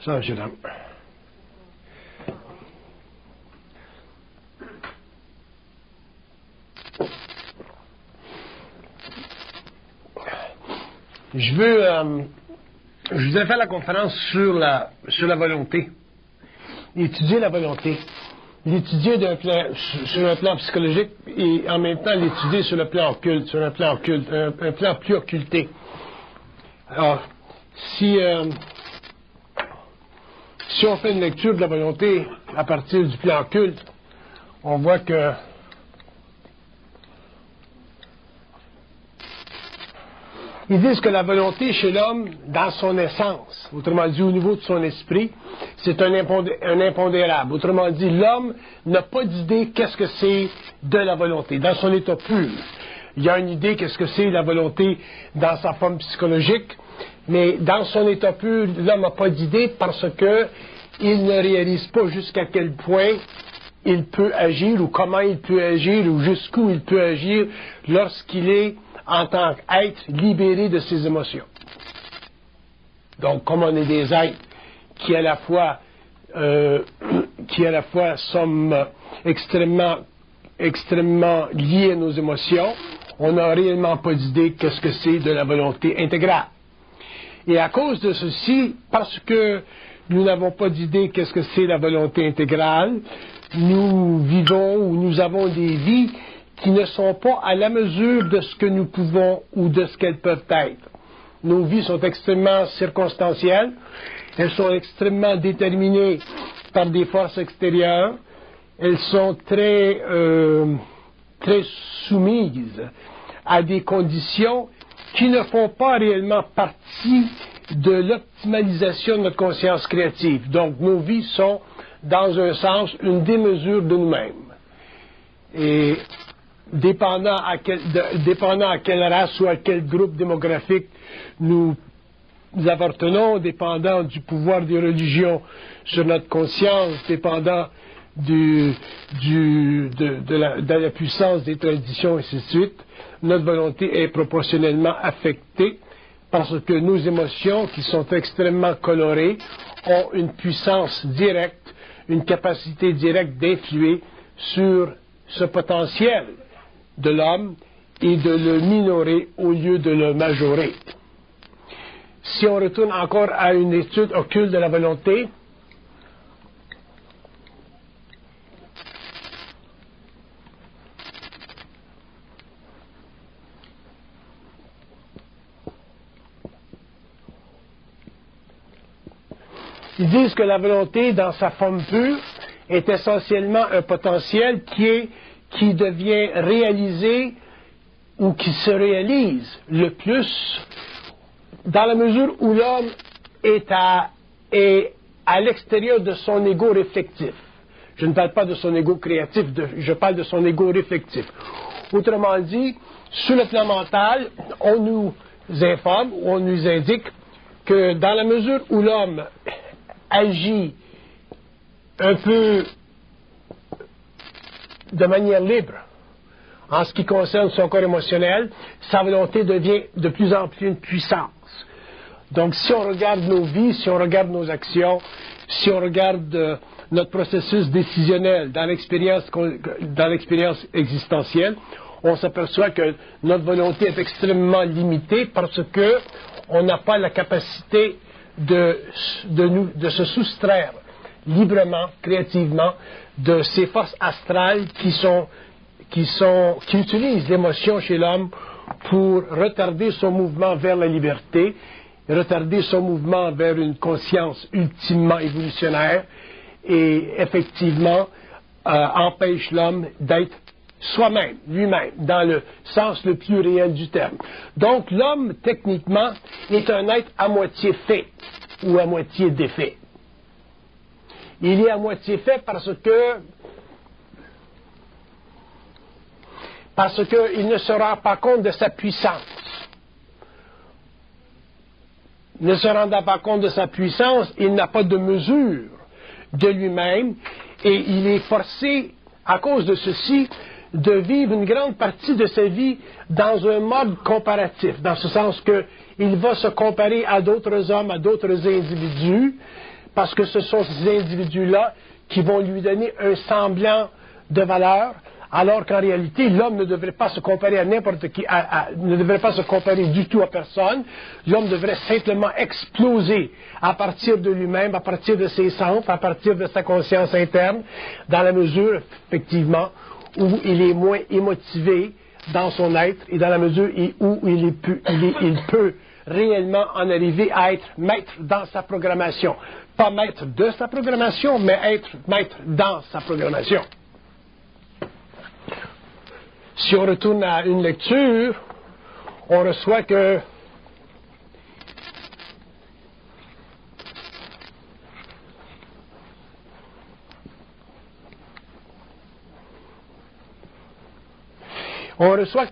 Ça, je l'aime. Je vous ai fait la conférence sur la volonté. Étudier la volonté. L'étudier sur un plan psychologique et en même temps l'étudier sur le plan occulte, un plan plus occulté. Alors, si on fait une lecture de la volonté à partir du plan occulte, on voit que ils disent que la volonté chez l'homme, dans son essence, autrement dit au niveau de son esprit, c'est un impondérable. Autrement dit, l'homme n'a pas d'idée qu'est-ce que c'est de la volonté, dans son état pur. Il y a une idée qu'est-ce que c'est la volonté dans sa forme psychologique, mais dans son état pur, l'homme n'a pas d'idée parce que il ne réalise pas jusqu'à quel point il peut agir ou comment il peut agir ou jusqu'où il peut agir lorsqu'il est en tant qu'être libéré de ses émotions. Donc, comme on est des êtres qui à la fois sommes extrêmement liés à nos émotions, on n'a réellement pas d'idée qu'est-ce que c'est de la volonté intégrale. Et à cause de ceci, parce que nous n'avons pas d'idée qu'est-ce que c'est la volonté intégrale, nous vivons ou nous avons des vies qui ne sont pas à la mesure de ce que nous pouvons ou de ce qu'elles peuvent être. Nos vies sont extrêmement circonstancielles, elles sont extrêmement déterminées par des forces extérieures, elles sont très soumises à des conditions qui ne font pas réellement partie de l'optimalisation de notre conscience créative. Donc nos vies sont, dans un sens, une démesure de nous-mêmes. Et dépendant à quelle race ou à quel groupe démographique nous appartenons, dépendant du pouvoir des religions sur notre conscience, dépendant de la puissance des traditions, et ainsi de suite, notre volonté est proportionnellement affectée parce que nos émotions, qui sont extrêmement colorées, ont une puissance directe, une capacité directe d'influer sur ce potentiel de l'homme et de le minorer au lieu de le majorer. Si on retourne encore à une étude occulte de la volonté, ils disent que la volonté, dans sa forme pure, est essentiellement un potentiel qui devient réalisé ou qui se réalise le plus dans la mesure où l'homme est à l'extérieur de son ego réflectif. Je ne parle pas de son ego créatif, je parle de son ego réflectif. Autrement dit, sur le plan mental, on nous informe ou on nous indique que dans la mesure où l'homme agit un peu de manière libre en ce qui concerne son corps émotionnel, sa volonté devient de plus en plus une puissance. Donc, si on regarde nos vies, si on regarde nos actions, si on regarde notre processus décisionnel dans l'expérience existentielle, on s'aperçoit que notre volonté est extrêmement limitée parce que on n'a pas la capacité de se soustraire librement, créativement, de ces forces astrales qui utilisent l'émotion chez l'homme pour retarder son mouvement vers la liberté, retarder son mouvement vers une conscience ultimement évolutionnaire et effectivement empêche l'homme d'être soi-même, lui-même, dans le sens le plus réel du terme. Donc l'homme, techniquement, est un être à moitié fait ou à moitié défait. Il est à moitié fait parce qu'il ne se rend pas compte de sa puissance. Ne se rendant pas compte de sa puissance, il n'a pas de mesure de lui-même et il est forcé, à cause de ceci, de vivre une grande partie de sa vie dans un mode comparatif, dans ce sens qu'il va se comparer à d'autres hommes, à d'autres individus, parce que ce sont ces individus-là qui vont lui donner un semblant de valeur, alors qu'en réalité, l'homme ne devrait pas se comparer à n'importe qui, ne devrait pas se comparer du tout à personne. L'homme devrait simplement exploser à partir de lui-même, à partir de ses centres, à partir de sa conscience interne, dans la mesure, effectivement, où il est moins émotivé dans son être et dans la mesure où il peut réellement en arriver à être maître dans sa programmation. Pas maître de sa programmation, mais être maître dans sa programmation. Si on retourne à une lecture, on reçoit que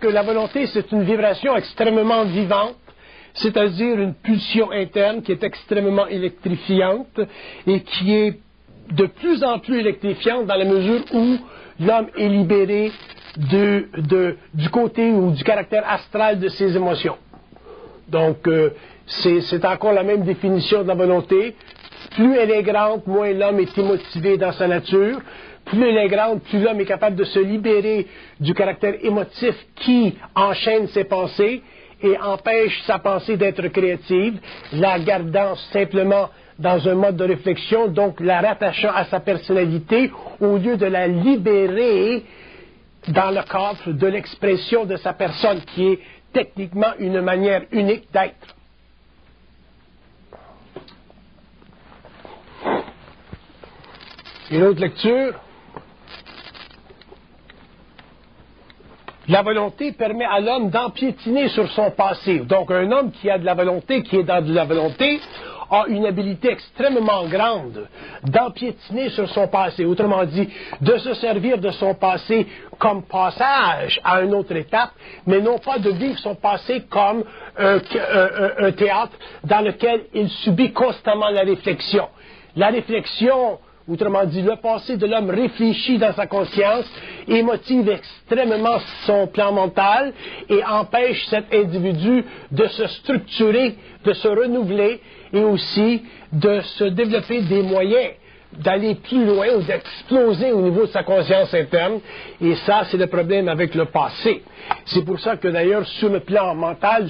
la volonté, c'est une vibration extrêmement vivante, c'est-à-dire une pulsion interne qui est extrêmement électrifiante et qui est de plus en plus électrifiante dans la mesure où l'homme est libéré du côté ou du caractère astral de ses émotions. Donc, c'est encore la même définition de la volonté. Plus elle est grande, moins l'homme est émotivé dans sa nature. Plus elle est grande, plus l'homme est capable de se libérer du caractère émotif qui enchaîne ses pensées et empêche sa pensée d'être créative, la gardant simplement dans un mode de réflexion, donc la rattachant à sa personnalité, au lieu de la libérer dans le cadre de l'expression de sa personne, qui est techniquement une manière unique d'être. Une autre lecture. La volonté permet à l'homme d'empiétiner sur son passé. Donc un homme qui a de la volonté, qui est dans de la volonté, a une habilité extrêmement grande d'empiétiner sur son passé. Autrement dit, de se servir de son passé comme passage à une autre étape, mais non pas de vivre son passé comme un théâtre dans lequel il subit constamment la réflexion. La réflexion, autrement dit, le passé de l'homme réfléchit dans sa conscience et motive extrêmement son plan mental et empêche cet individu de se structurer, de se renouveler et aussi de se développer des moyens d'aller plus loin ou d'exploser au niveau de sa conscience interne. Et ça, c'est le problème avec le passé. C'est pour ça que d'ailleurs, sur le plan mental,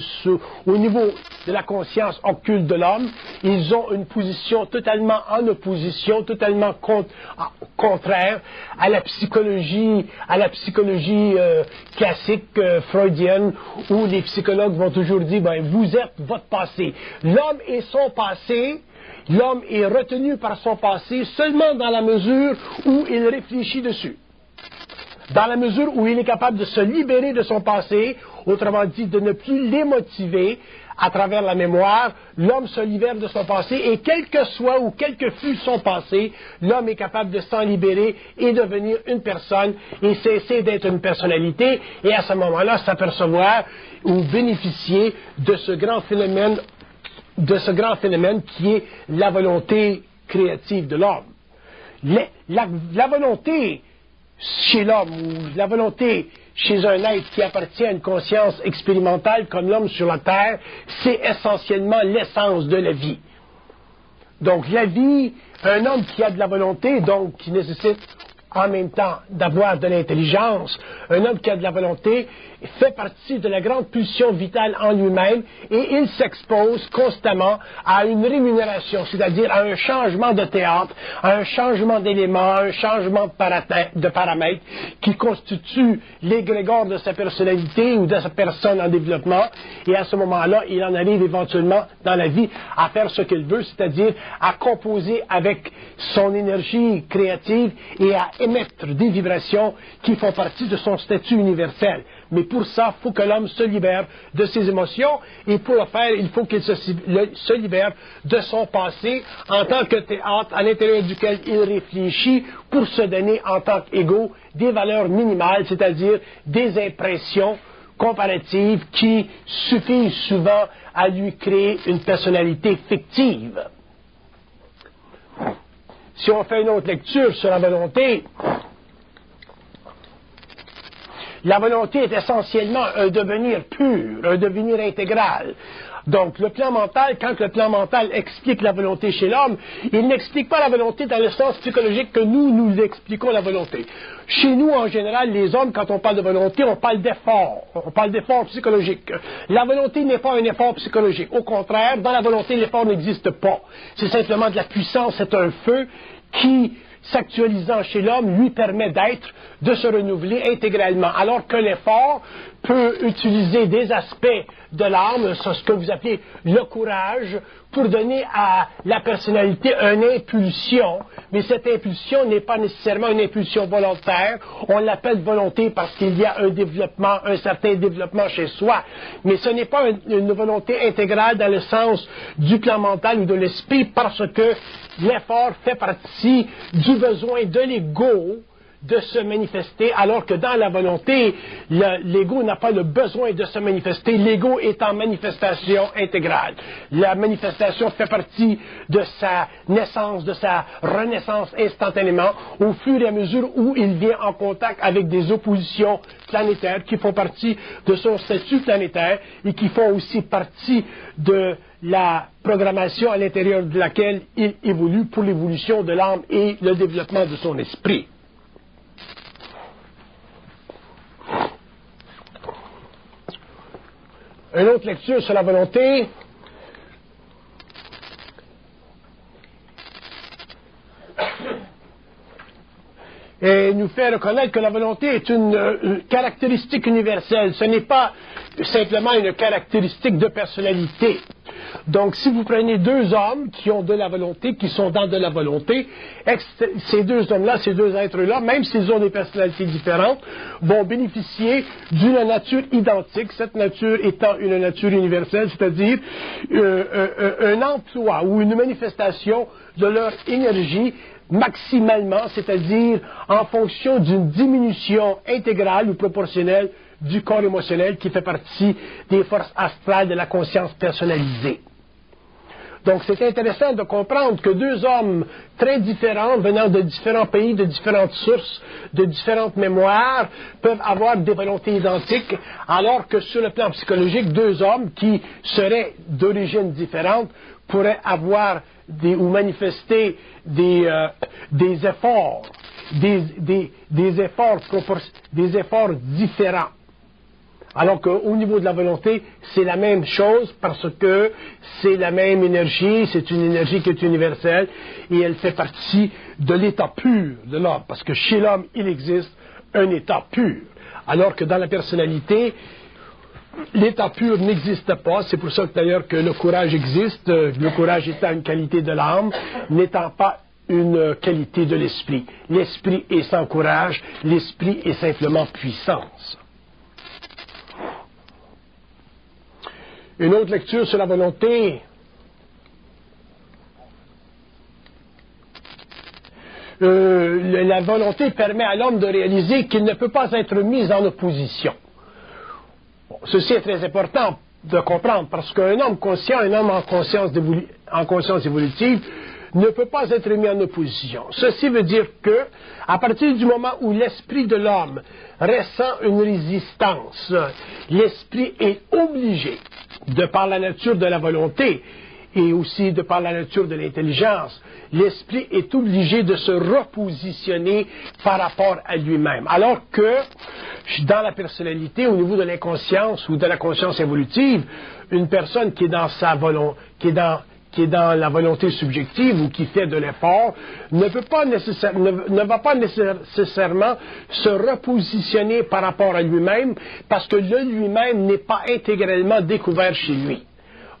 au niveau de la conscience occulte de l'homme, ils ont une position totalement en opposition, totalement contraire à la psychologie classique freudienne, où les psychologues vont toujours dire, ben, vous êtes votre passé. L'homme et son passé. L'homme est retenu par son passé seulement dans la mesure où il réfléchit dessus. Dans la mesure où il est capable de se libérer de son passé, autrement dit, de ne plus l'émotiver à travers la mémoire, l'homme se libère de son passé et quel que soit ou quel que fût son passé, l'homme est capable de s'en libérer et devenir une personne et cesser d'être une personnalité et à ce moment-là s'apercevoir ou bénéficier de ce grand phénomène qui est la volonté créative de l'homme. La volonté chez l'homme, ou la volonté chez un être qui appartient à une conscience expérimentale comme l'homme sur la Terre, c'est essentiellement l'essence de la vie. Donc la vie, un homme qui a de la volonté, donc qui nécessite en même temps d'avoir de l'intelligence, un homme qui a de la volonté fait partie de la grande pulsion vitale en lui-même et il s'expose constamment à une rémunération, c'est-à-dire à un changement de théâtre, à un changement d'éléments, à un changement de paramètres qui constitue l'égrégore de sa personnalité ou de sa personne en développement et à ce moment-là, il en arrive éventuellement dans la vie à faire ce qu'il veut, c'est-à-dire à composer avec son énergie créative et à émettre des vibrations qui font partie de son statut universel. Mais pour ça, il faut que l'homme se libère de ses émotions et pour le faire, il faut qu'il se libère de son passé en tant que théâtre à l'intérieur duquel il réfléchit pour se donner en tant qu'ego des valeurs minimales, c'est-à-dire des impressions comparatives qui suffisent souvent à lui créer une personnalité fictive. Si on fait une autre lecture sur la volonté, La volonté est essentiellement un devenir pur, un devenir intégral. Donc, le plan mental, quand le plan mental explique la volonté chez l'homme, il n'explique pas la volonté dans le sens psychologique que nous expliquons la volonté. Chez nous, en général, les hommes, quand on parle de volonté, on parle d'effort. On parle d'effort psychologique. La volonté n'est pas un effort psychologique. Au contraire, dans la volonté, l'effort n'existe pas. C'est simplement de la puissance, c'est un feu qui, s'actualisant chez l'homme, lui permet de se renouveler intégralement. Alors que l'effort peut utiliser des aspects de l'âme, ce que vous appelez le courage, pour donner à la personnalité une impulsion, mais cette impulsion n'est pas nécessairement une impulsion volontaire. On l'appelle volonté parce qu'il y a un certain développement chez soi, mais ce n'est pas une volonté intégrale dans le sens du plan mental ou de l'esprit, parce que l'effort fait partie du besoin de l'ego de se manifester, alors que dans la volonté, l'ego n'a pas le besoin de se manifester. L'ego est en manifestation intégrale. La manifestation fait partie de sa naissance, de sa renaissance instantanément, au fur et à mesure où il vient en contact avec des oppositions planétaires qui font partie de son statut planétaire et qui font aussi partie de la programmation à l'intérieur de laquelle il évolue pour l'évolution de l'âme et le développement de son esprit. Une autre lecture sur la volonté. Et nous fait reconnaître que la volonté est une caractéristique universelle. Ce n'est pas simplement une caractéristique de personnalité. Donc, si vous prenez deux hommes qui ont de la volonté, qui sont dans de la volonté, ces deux hommes-là, ces deux êtres-là, même s'ils ont des personnalités différentes, vont bénéficier d'une nature identique, cette nature étant une nature universelle, c'est-à-dire un emploi ou une manifestation de leur énergie maximalement, c'est-à-dire en fonction d'une diminution intégrale ou proportionnelle du corps émotionnel qui fait partie des forces astrales de la conscience personnalisée. Donc, c'est intéressant de comprendre que deux hommes très différents, venant de différents pays, de différentes sources, de différentes mémoires, peuvent avoir des volontés identiques, alors que sur le plan psychologique, deux hommes qui seraient d'origine différente pourraient avoir ou manifester des efforts, des efforts différents. Alors qu'au niveau de la volonté, c'est la même chose parce que c'est la même énergie, c'est une énergie qui est universelle et elle fait partie de l'état pur de l'homme. Parce que chez l'homme, il existe un état pur. Alors que dans la personnalité, l'état pur n'existe pas. C'est pour ça que d'ailleurs que le courage existe. Le courage étant une qualité de l'âme, n'étant pas une qualité de l'esprit. L'esprit est sans courage, l'esprit est simplement puissance. Une autre lecture sur la volonté. La volonté permet à l'homme de réaliser qu'il ne peut pas être mis en opposition. Bon, ceci est très important de comprendre parce qu'un homme conscient, un homme en conscience évolutive, ne peut pas être mis en opposition. Ceci veut dire que, à partir du moment où l'esprit de l'homme ressent une résistance, l'esprit est obligé, de par la nature de la volonté et aussi de par la nature de l'intelligence, l'esprit est obligé de se repositionner par rapport à lui-même. Alors que dans la personnalité, au niveau de l'inconscience ou de la conscience évolutive, une personne qui est dans sa volonté, qui est dans la volonté subjective ou qui fait de l'effort, ne va pas nécessairement se repositionner par rapport à lui-même parce que le lui-même n'est pas intégralement découvert chez lui.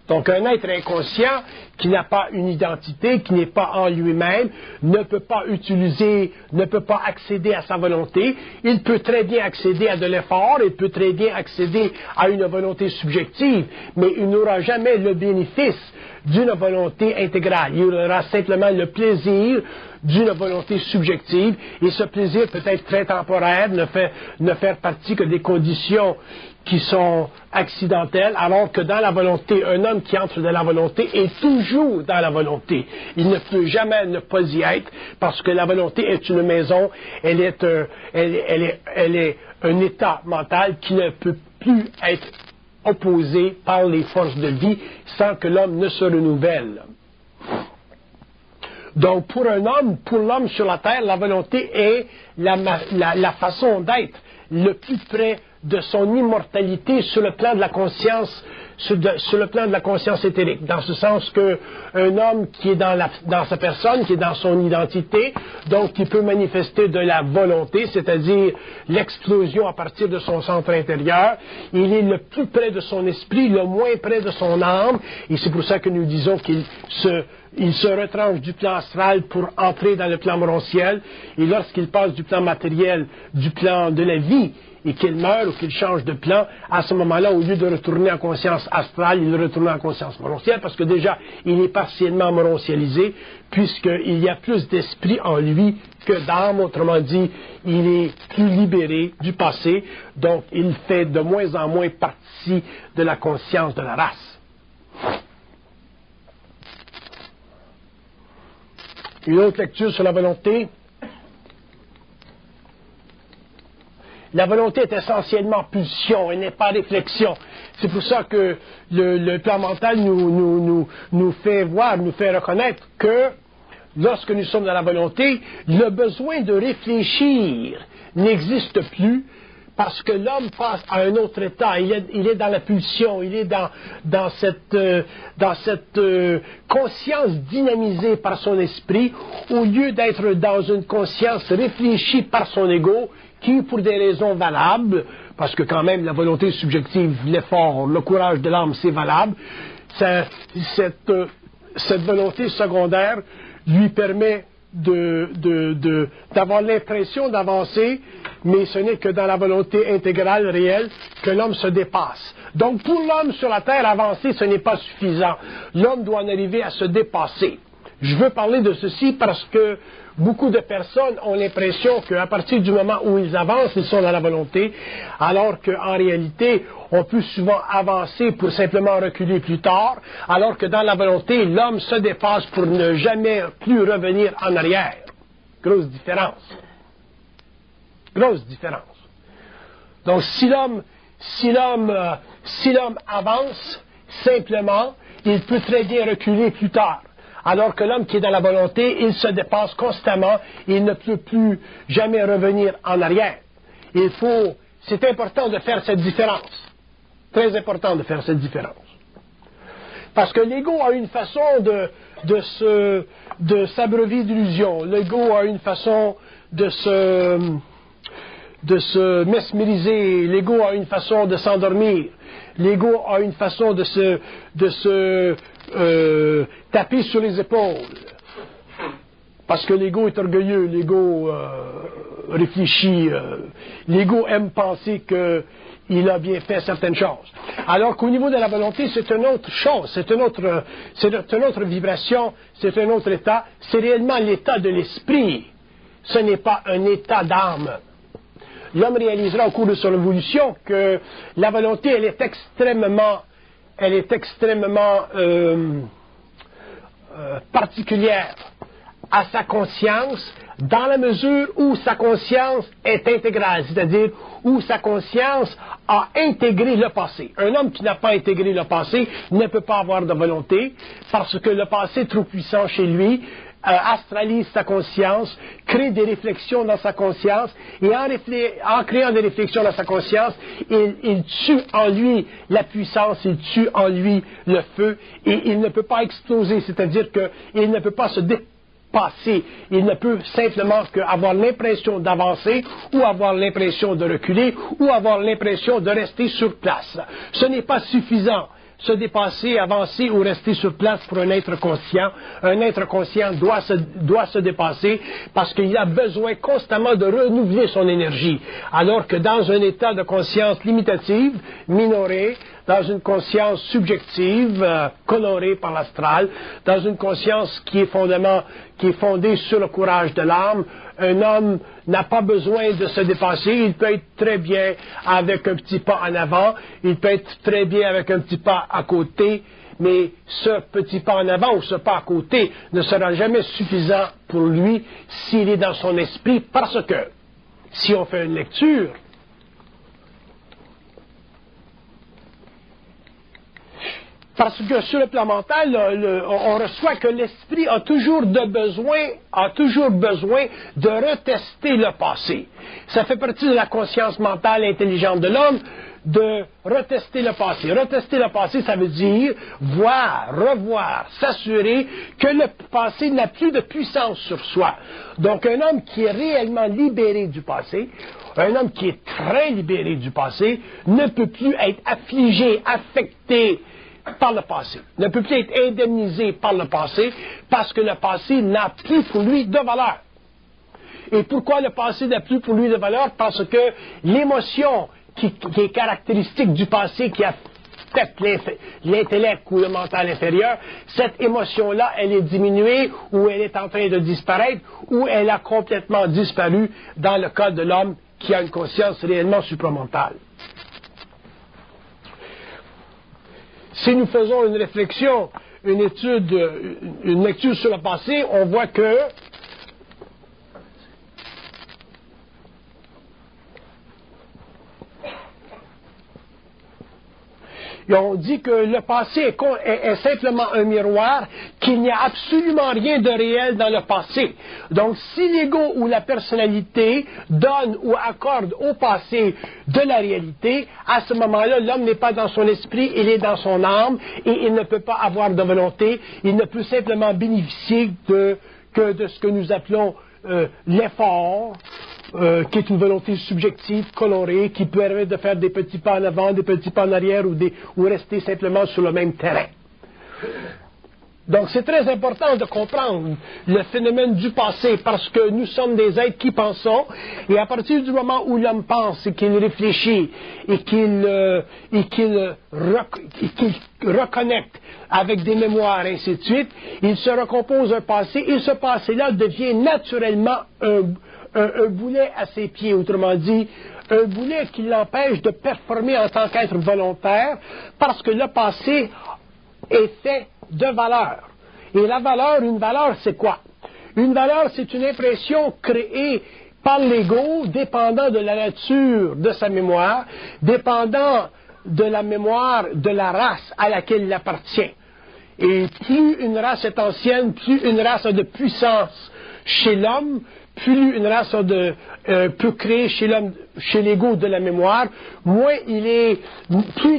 Donc un être inconscient qui n'a pas une identité, qui n'est pas en lui-même, ne peut pas accéder à sa volonté. Il peut très bien accéder à de l'effort, il peut très bien accéder à une volonté subjective, mais il n'aura jamais le bénéfice d'une volonté intégrale. Il aura simplement le plaisir d'une volonté subjective, et ce plaisir peut être très temporaire, ne faire partie que des conditions qui sont accidentelles, alors que dans la volonté, un homme qui entre dans la volonté est toujours dans la volonté. Il ne peut jamais ne pas y être, parce que la volonté est une maison, elle est un état mental qui ne peut plus être opposé par les forces de vie sans que l'homme ne se renouvelle. Donc, pour un homme, pour l'homme sur la terre, la volonté est la façon d'être le plus près de son immortalité sur le plan de la conscience, sur le plan de la conscience éthérique, dans ce sens que un homme qui est dans sa personne, qui est dans son identité, donc qui peut manifester de la volonté, c'est-à-dire l'explosion à partir de son centre intérieur, il est le plus près de son esprit, le moins près de son âme, et c'est pour ça que nous disons qu'il se retranche du plan astral pour entrer dans le plan morontiel, et lorsqu'il passe du plan matériel, du plan de la vie, et qu'il meurt ou qu'il change de plan, à ce moment-là, au lieu de retourner en conscience astrale, il retourne en conscience morontielle, parce que déjà, il est partiellement morontialisé, puisqu'il y a plus d'esprit en lui que d'âme, autrement dit, il est plus libéré du passé, donc il fait de moins en moins partie de la conscience de la race. Une autre lecture sur la volonté. La volonté est essentiellement pulsion, elle n'est pas réflexion. C'est pour ça que le plan mental nous fait voir, nous fait reconnaître que lorsque nous sommes dans la volonté, le besoin de réfléchir n'existe plus parce que l'homme passe à un autre état. Il est dans la pulsion, il est dans cette conscience dynamisée par son esprit, au lieu d'être dans une conscience réfléchie par son ego, qui, pour des raisons valables, parce que quand même la volonté subjective, l'effort, le courage de l'âme, c'est valable, cette volonté secondaire lui permet d'avoir l'impression d'avancer, mais ce n'est que dans la volonté intégrale, réelle, que l'homme se dépasse. Donc pour l'homme sur la terre, avancer, ce n'est pas suffisant. L'homme doit en arriver à se dépasser. Je veux parler de ceci parce que beaucoup de personnes ont l'impression qu'à partir du moment où ils avancent, ils sont dans la volonté, alors qu'en réalité, on peut souvent avancer pour simplement reculer plus tard, alors que dans la volonté, l'homme se dépasse pour ne jamais plus revenir en arrière. Grosse différence. Grosse différence. Donc si l'homme avance, simplement, il peut très bien reculer plus tard. Alors que l'homme qui est dans la volonté, il se dépasse constamment, il ne peut plus jamais revenir en arrière. C'est important de faire cette différence. Très important de faire cette différence. Parce que l'ego a une façon de s'abreuver d'illusions. L'ego a une façon de se mesmériser. L'ego a une façon de s'endormir. L'ego a une façon de se taper sur les épaules. Parce que l'ego est orgueilleux, l'ego réfléchit, l'ego aime penser qu'il a bien fait certaines choses. Alors qu'au niveau de la volonté, c'est une autre chose, c'est une autre vibration, c'est un autre état, c'est réellement l'état de l'esprit. Ce n'est pas un état d'âme. L'homme réalisera au cours de son évolution que la volonté, elle est extrêmement particulière à sa conscience, dans la mesure où sa conscience est intégrale, c'est-à-dire où sa conscience a intégré le passé. Un homme qui n'a pas intégré le passé ne peut pas avoir de volonté, parce que le passé est trop puissant chez lui, astralise sa conscience, crée des réflexions dans sa conscience, et en créant des réflexions dans sa conscience, il tue en lui la puissance, il tue en lui le feu, et il ne peut pas exploser, c'est-à-dire qu'il ne peut pas se dépasser, il ne peut simplement qu'avoir l'impression d'avancer, ou avoir l'impression de reculer, ou avoir l'impression de rester sur place. Ce n'est pas suffisant. Se dépasser, avancer ou rester sur place pour un être conscient. Un être conscient doit se dépasser parce qu'il a besoin constamment de renouveler son énergie. Alors que dans un état de conscience limitative, minorée, dans une conscience subjective, colorée par l'astral, dans une conscience qui est fondée sur le courage de l'âme, un homme n'a pas besoin de se dépasser, il peut être très bien avec un petit pas en avant, il peut être très bien avec un petit pas à côté, mais ce petit pas en avant ou ce pas à côté ne sera jamais suffisant pour lui s'il est dans son esprit, parce que si on fait une lecture Parce que sur le plan mental, on reçoit que l'esprit a toujours besoin de retester le passé. Ça fait partie de la conscience mentale intelligente de l'homme, de retester le passé. Retester le passé, ça veut dire voir, revoir, s'assurer que le passé n'a plus de puissance sur soi. Donc un homme qui est réellement libéré du passé, un homme qui est très libéré du passé, ne peut plus être affligé, affecté par le passé, ne peut plus être indemnisé par le passé, parce que le passé n'a plus pour lui de valeur. Et pourquoi le passé n'a plus pour lui de valeur? Parce que l'émotion qui est caractéristique du passé, qui affecte l'intellect ou le mental inférieur, cette émotion-là, elle est diminuée, ou elle est en train de disparaître, ou elle a complètement disparu dans le cas de l'homme qui a une conscience réellement supramentale. Si nous faisons une réflexion, une lecture sur le passé, on voit que et on dit que le passé est simplement un miroir, qu'il n'y a absolument rien de réel dans le passé. Donc, si l'ego ou la personnalité donne ou accorde au passé de la réalité, à ce moment-là, l'homme n'est pas dans son esprit, il est dans son âme, et il ne peut pas avoir de volonté, il ne peut simplement bénéficier que de ce que nous appelons l'effort, qui est une volonté subjective, colorée, qui permet de faire des petits pas en avant, des petits pas en arrière, ou rester simplement sur le même terrain. Donc c'est très important de comprendre le phénomène du passé, parce que nous sommes des êtres qui pensons, et à partir du moment où l'homme pense et qu'il réfléchit, et qu'il reconnecte avec des mémoires, ainsi de suite, il se recompose un passé, et ce passé-là devient naturellement un boulet à ses pieds, autrement dit, un boulet qui l'empêche de performer en tant qu'être volontaire, parce que le passé est fait de valeur. Et la valeur, une valeur, c'est quoi? Une valeur, c'est une impression créée par l'ego, dépendant de la nature de sa mémoire, dépendant de la mémoire de la race à laquelle il appartient. Et plus une race est ancienne, plus une race a de puissance chez l'homme, plus une race peut créer chez l'homme, chez l'ego de la mémoire, plus il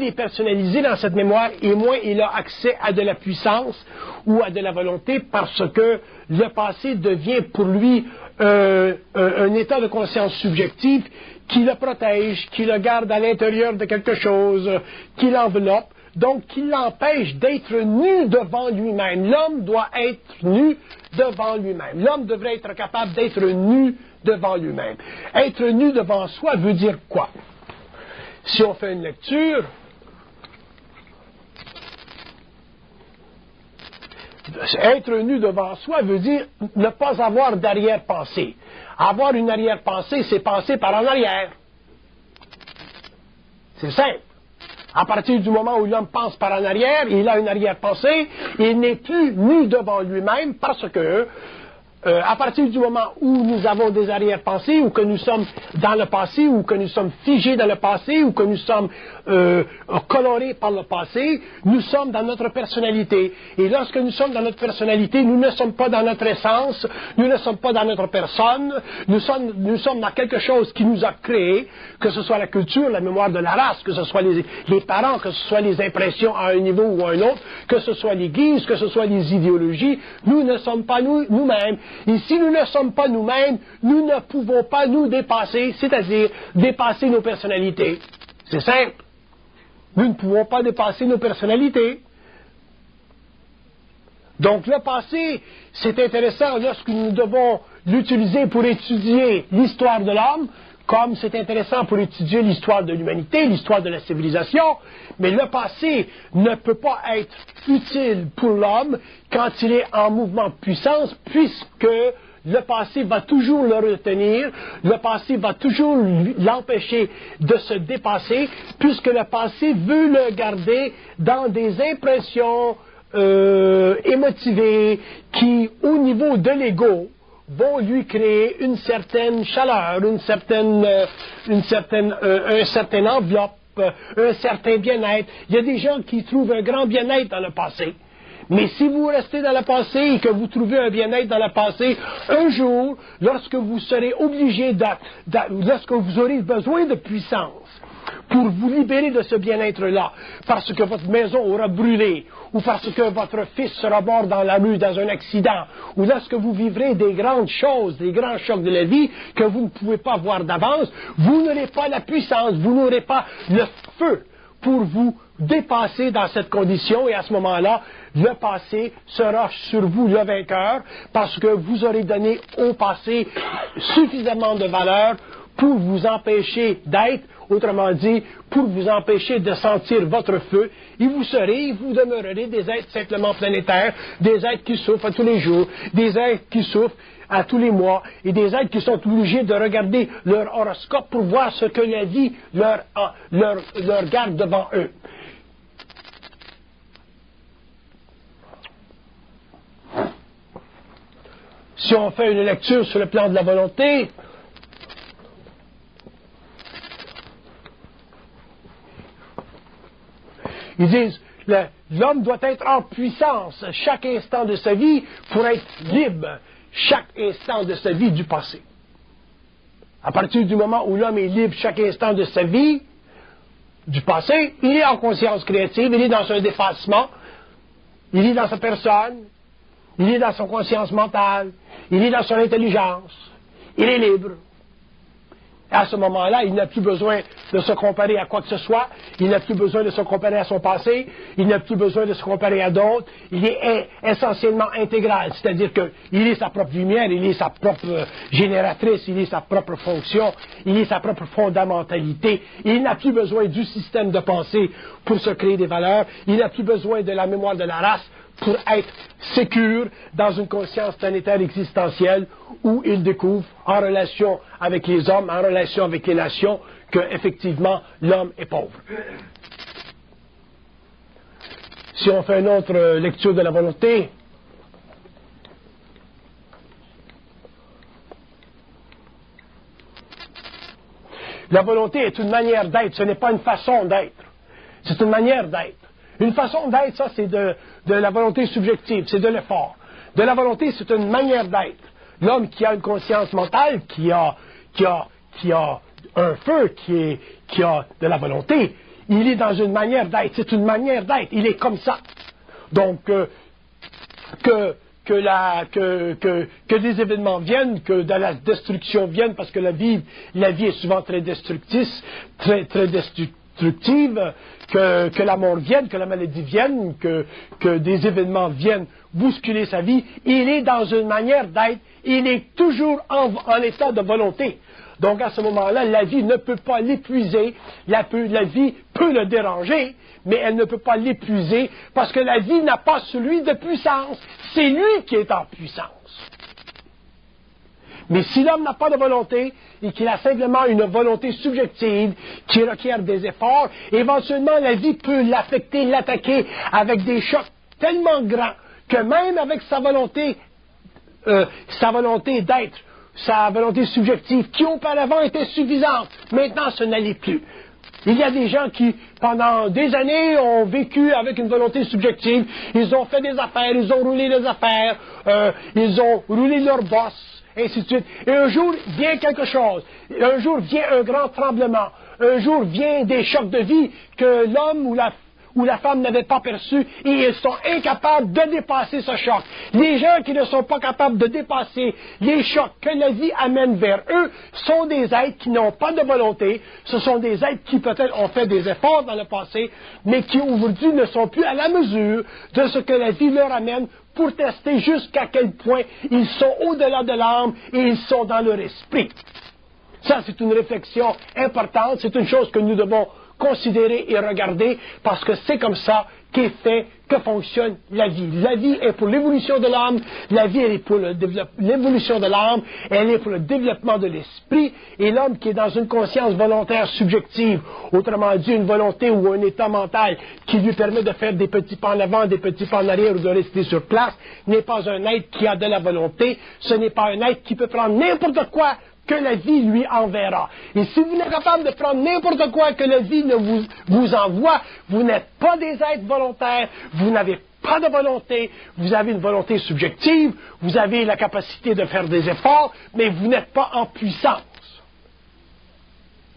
est personnalisé dans cette mémoire, et moins il a accès à de la puissance ou à de la volonté, parce que le passé devient pour lui un état de conscience subjective qui le protège, qui le garde à l'intérieur de quelque chose, qui l'enveloppe, donc qui l'empêche d'être nu devant lui-même. L'homme doit être nu devant lui-même. L'homme devrait être capable d'être nu devant lui-même. Être nu devant soi veut dire quoi? Si on fait une lecture, être nu devant soi veut dire ne pas avoir d'arrière-pensée. Avoir une arrière-pensée, c'est penser par en arrière. C'est simple. À partir du moment où l'homme pense par en arrière, il a une arrière-pensée, il n'est plus nu devant lui-même, parce que à partir du moment où nous avons des arrière-pensées, ou que nous sommes dans le passé, ou que nous sommes figés dans le passé, ou que nous sommes colorés par le passé, nous sommes dans notre personnalité. Et lorsque nous sommes dans notre personnalité, nous ne sommes pas dans notre essence, nous ne sommes pas dans notre personne, nous sommes dans quelque chose qui nous a créés, que ce soit la culture, la mémoire de la race, que ce soit les parents, que ce soit les impressions à un niveau ou à un autre, que ce soit l'Église, que ce soit les idéologies. Nous ne sommes pas nous-mêmes. Et si nous ne sommes pas nous-mêmes, nous ne pouvons pas nous dépasser, c'est-à-dire dépasser nos personnalités. C'est simple. Nous ne pouvons pas dépasser nos personnalités. Donc le passé, c'est intéressant lorsque nous devons l'utiliser pour étudier l'histoire de l'homme, comme c'est intéressant pour étudier l'histoire de l'humanité, l'histoire de la civilisation, mais le passé ne peut pas être utile pour l'homme quand il est en mouvement de puissance, puisque le passé va toujours le retenir, le passé va toujours l'empêcher de se dépasser, puisque le passé veut le garder dans des impressions émotivées qui, au niveau de l'ego, vont lui créer une certaine chaleur, un certain enveloppe, un certain bien-être. Il y a des gens qui trouvent un grand bien-être dans le passé. Mais si vous restez dans le passé et que vous trouvez un bien-être dans le passé, un jour, lorsque vous serez obligé lorsque vous aurez besoin de puissance pour vous libérer de ce bien-être-là, parce que votre maison aura brûlé, ou parce que votre fils sera mort dans la rue dans un accident, ou lorsque vous vivrez des grandes choses, des grands chocs de la vie que vous ne pouvez pas voir d'avance, vous n'aurez pas la puissance, vous n'aurez pas le feu pour vous dépasser dans cette condition, et à ce moment-là, le passé sera sur vous le vainqueur, parce que vous aurez donné au passé suffisamment de valeur pour vous empêcher d'être, autrement dit, pour vous empêcher de sentir votre feu, et vous demeurerez des êtres simplement planétaires, des êtres qui souffrent à tous les jours, des êtres qui souffrent à tous les mois, et des êtres qui sont obligés de regarder leur horoscope pour voir ce que la vie leur garde devant eux. Si on fait une lecture sur le plan de la volonté, ils disent, l'homme doit être en puissance chaque instant de sa vie pour être libre chaque instant de sa vie du passé. À partir du moment où l'homme est libre chaque instant de sa vie du passé, il est en conscience créative, il est dans un dépassement, il est dans sa personne, il est dans son conscience mentale, il est dans son intelligence, il est libre. À ce moment-là, il n'a plus besoin de se comparer à quoi que ce soit, il n'a plus besoin de se comparer à son passé, il n'a plus besoin de se comparer à d'autres, il est essentiellement intégral, c'est-à-dire qu'il est sa propre lumière, il est sa propre génératrice, il est sa propre fonction, il est sa propre fondamentalité, il n'a plus besoin du système de pensée pour se créer des valeurs, il n'a plus besoin de la mémoire de la race pour être sécure dans une conscience planétaire existentielle où il découvre, en relation avec les hommes, en relation avec les nations, que effectivement l'homme est pauvre. Si on fait une autre lecture de la volonté, la volonté est une manière d'être, ce n'est pas une façon d'être, c'est une manière d'être. Une façon d'être, ça, c'est de la volonté subjective, c'est de l'effort. De la volonté, c'est une manière d'être. L'homme qui a une conscience mentale, qui a un feu, qui a de la volonté, il est dans une manière d'être. C'est une manière d'être. Il est comme ça. Donc, que des événements viennent, que de la destruction vienne, parce que la vie est souvent très destructrice, très destructive, que la mort vienne, que la maladie vienne, que des événements viennent bousculer sa vie, il est dans une manière d'être, il est toujours en état de volonté. Donc à ce moment-là, la vie ne peut pas l'épuiser, la vie peut le déranger, mais elle ne peut pas l'épuiser, parce que la vie n'a pas celui de puissance, c'est lui qui est en puissance. Mais si l'homme n'a pas de volonté et qu'il a simplement une volonté subjective qui requiert des efforts, éventuellement la vie peut l'affecter, l'attaquer avec des chocs tellement grands que même avec sa volonté d'être, sa volonté subjective qui auparavant était suffisante, maintenant ce n'allait plus. Il y a des gens qui, pendant des années, ont vécu avec une volonté subjective, ils ont fait des affaires, ils ont roulé des affaires, ils ont roulé leur boss, ainsi de suite. Et un jour vient quelque chose. Un jour vient un grand tremblement. Un jour vient des chocs de vie que l'homme ou la femme n'avait pas perçus et ils sont incapables de dépasser ce choc. Les gens qui ne sont pas capables de dépasser les chocs que la vie amène vers eux sont des êtres qui n'ont pas de volonté. Ce sont des êtres qui peut-être ont fait des efforts dans le passé, mais qui aujourd'hui ne sont plus à la mesure de ce que la vie leur amène pour tester jusqu'à quel point ils sont au-delà de l'âme et ils sont dans leur esprit. Ça, c'est une réflexion importante, c'est une chose que nous devons considérer et regarder, parce que c'est comme ça que fonctionne la vie. La vie est pour l'évolution de l'âme, la vie elle est pour l'évolution de l'âme, elle est pour le développement de l'esprit, et l'homme qui est dans une conscience volontaire subjective, autrement dit une volonté ou un état mental qui lui permet de faire des petits pas en avant, des petits pas en arrière ou de rester sur place, n'est pas un être qui a de la volonté, ce n'est pas un être qui peut prendre n'importe quoi que la vie lui enverra. Et si vous n'êtes capable de prendre n'importe quoi que la vie ne vous envoie, vous n'êtes pas des êtres volontaires, vous n'avez pas de volonté, vous avez une volonté subjective, vous avez la capacité de faire des efforts, mais vous n'êtes pas en puissance.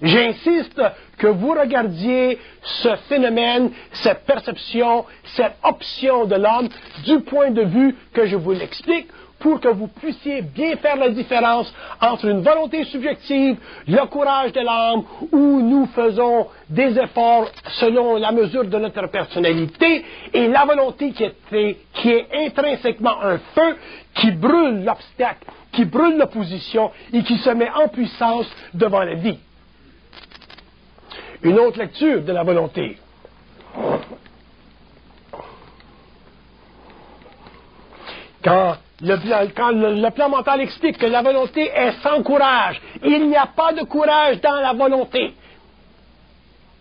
J'insiste que vous regardiez ce phénomène, cette perception, cette option de l'homme du point de vue que je vous l'explique pour que vous puissiez bien faire la différence entre une volonté subjective, le courage de l'âme, où nous faisons des efforts selon la mesure de notre personnalité, et la volonté qui est intrinsèquement un feu qui brûle l'obstacle, qui brûle l'opposition et qui se met en puissance devant la vie. Une autre lecture de la volonté. Quand le plan mental explique que la volonté est sans courage, il n'y a pas de courage dans la volonté.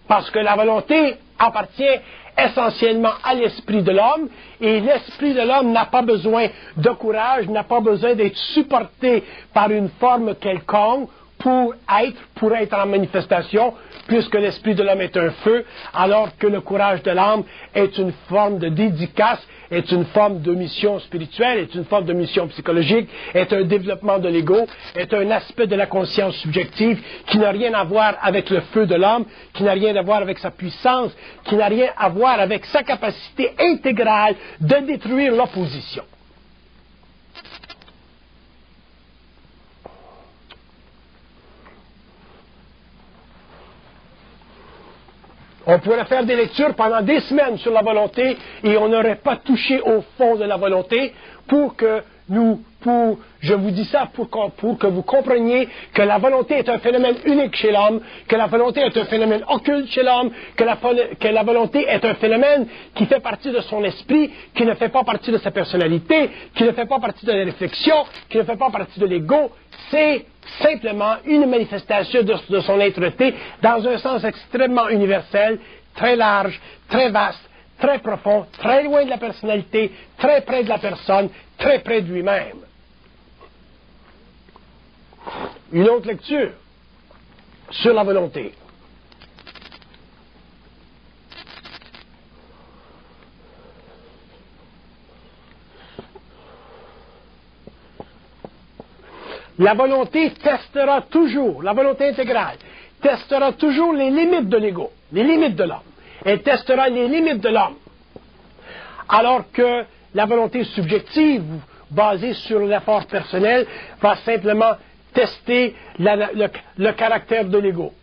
Parce que la volonté appartient essentiellement à l'esprit de l'homme, et l'esprit de l'homme n'a pas besoin de courage, n'a pas besoin d'être supporté par une forme quelconque pour être en manifestation, puisque l'esprit de l'homme est un feu, alors que le courage de l'âme est une forme de dédicace, est une forme de mission spirituelle, est une forme de mission psychologique, est un développement de l'ego, est un aspect de la conscience subjective qui n'a rien à voir avec le feu de l'homme, qui n'a rien à voir avec sa puissance, qui n'a rien à voir avec sa capacité intégrale de détruire l'opposition. On pourrait faire des lectures pendant des semaines sur la volonté et on n'aurait pas touché au fond de la volonté je vous dis ça pour que vous compreniez que la volonté est un phénomène unique chez l'homme, que la volonté est un phénomène occulte chez l'homme, que la volonté est un phénomène qui fait partie de son esprit, qui ne fait pas partie de sa personnalité, qui ne fait pas partie de la réflexion, qui ne fait pas partie de l'ego. C'est simplement une manifestation de son être-té dans un sens extrêmement universel, très large, très vaste, très profond, très loin de la personnalité, très près de la personne, très près de lui-même. Une autre lecture sur la volonté. La volonté testera toujours, la volonté intégrale, testera toujours les limites de l'ego, les limites de l'homme. Elle testera les limites de l'homme. Alors que la volonté subjective, basée sur l'effort personnel, va simplement tester le caractère de l'ego.